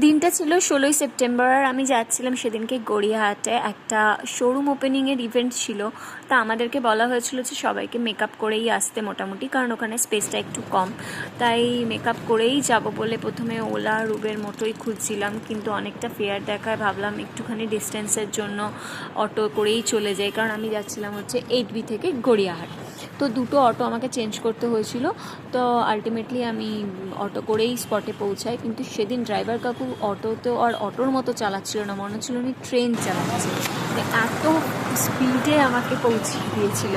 দিনটা ছিল 16ই সেপ্টেম্বর আর আমি যাচ্ছিলাম সেদিনকে গড়িয়াহাটে একটা শোরুম ওপেনিংয়ের ইভেন্ট ছিল। তা আমাদেরকে বলা হয়েছিল যে সবাইকে মেকআপ করেই আসতে মোটামুটি, কারণ ওখানে স্পেসটা একটু কম, তাই মেকআপ করেই যাব বলে প্রথমে ওলা আর উবের মতোই খুঁজছিলাম, কিন্তু অনেকটা ফেয়ার দেখায় ভাবলাম একটুখানি ডিস্টেন্সের জন্য অটো করেই চলে যাই, কারণ আমি যাচ্ছিলাম হচ্ছে 8B থেকে গড়িয়াহাট। তো দুটো অটো আমাকে চেঞ্জ করতে হয়েছিল, তো আলটিমেটলি আমি অটো করেই স্পটে পৌঁছাই। কিন্তু সেদিন ড্রাইভার কাকু অটোতেও আর অটোর মতো চালাচ্ছিল না, মনে হচ্ছিল উনি ট্রেন চালাচ্ছে, এত স্পিডে আমাকে পৌঁছিয়ে দিয়েছিল।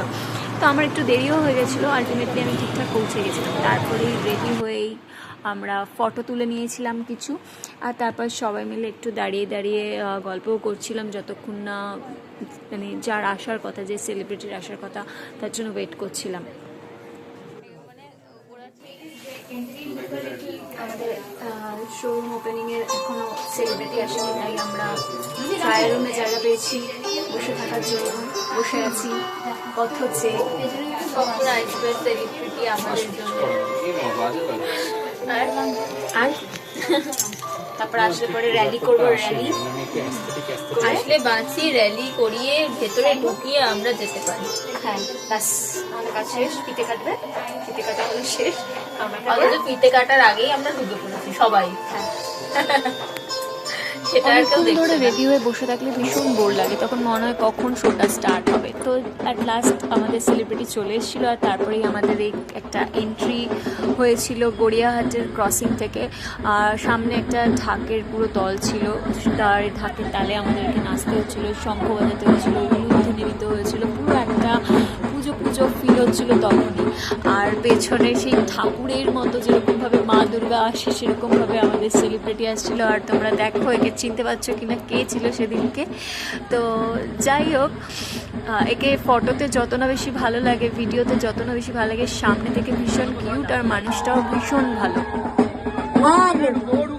তো আমার একটু দেরিও হয়ে গেছিলো, আলটিমেটলি আমি ঠিকঠাক পৌঁছে গেছিলাম। তারপরেই রেডি হয়েই আমরা ফটো তুলে নিয়েছিলাম কিছু, আর তারপর সবাই মিলে একটু দাঁড়িয়ে দাঁড়িয়ে গল্পও করছিলাম, যতক্ষণ না মানে যার আসার কথা, যে সেলিব্রিটির আসার কথা, তার জন্য ওয়েট করছিলাম। আমাদের শোরুম ওপেনিংয়ের এখনও সেলিব্রিটি আসেনি, তাই আমরা ট্রায়াল রুমে জায়গা পেয়েছি বসে থাকার জন্য, বসে আছি। কথা হচ্ছে কখন আসবে সেলিব্রিটি আমাদের জন্য, আর তারপর আসলে পরে র্যালি করবো, র্যালি আসলে বাঁচি র্যালি করিয়ে ভেতরে ঢুকিয়ে আমরা যেতে পারি। হ্যাঁ ব্যাস, আমাদের কাজ শেষ। পিঠে কাটবে, পিঠে কাটা হলে শেষ। অথচ পিঠে কাটার আগেই আমরা ঢুকে পড়েছি সবাই। সেটা আর কেউ দেখছে না। রেডি হয়ে বসে থাকলে ভীষণ বোর লাগে, তখন মনে হয় কখন শোটা স্টার্ট হবে। তো অ্যাট লাস্ট আমাদের সেলিব্রিটি চলে এসেছিলো, আর তারপরেই আমাদের এই একটা এন্ট্রি হয়েছিল গড়িয়াহাটের ক্রসিং থেকে। আর সামনে একটা ঢাকের পুরো দল ছিল, তার ঢাকের তালে আমাদেরকে নাচতে হচ্ছিলো, শঙ্খ বাজাতে হচ্ছিলো, উলুধ্বনি দিতে হয়েছিলো, পুরো একটা পুজো পুজো ফিল হচ্ছিল তখনই। আর পেছনে সেই ঠাকুরের মতো যেরকমভাবে মা দুর্গা আসে, সেরকমভাবে আমাদের সেলিব্রিটি আসছিল। আর তোমরা দেখো একে চিনতে পারছো কিনা, কে ছিল সেদিনকে। তো যাই হোক, একে ফটোতে যত না বেশি ভালো লাগে, ভিডিওতে যত না বেশি ভালো লাগে, সামনে থেকে ভীষণ কিউট, আর মানুষটাও ভীষণ ভালো।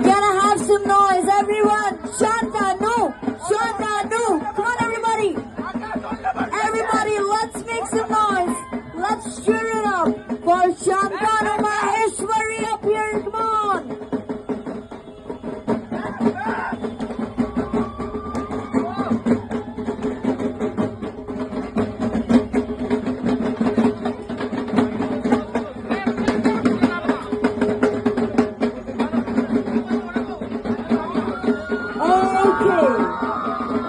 Can I have some noise, everyone? Shanta, no! Shanta, no! Come on, everybody! Everybody, let's make some noise. Let's cheer it up for Shantanu Maheshwari up here. Come on! Okay.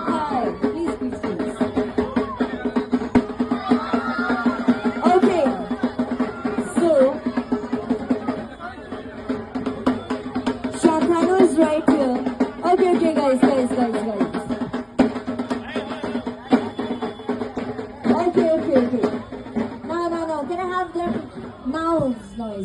Hi, please be seated. Okay. So, Shantanu is right here. Okay, guys. Okay. No. Can I have that mouse noise?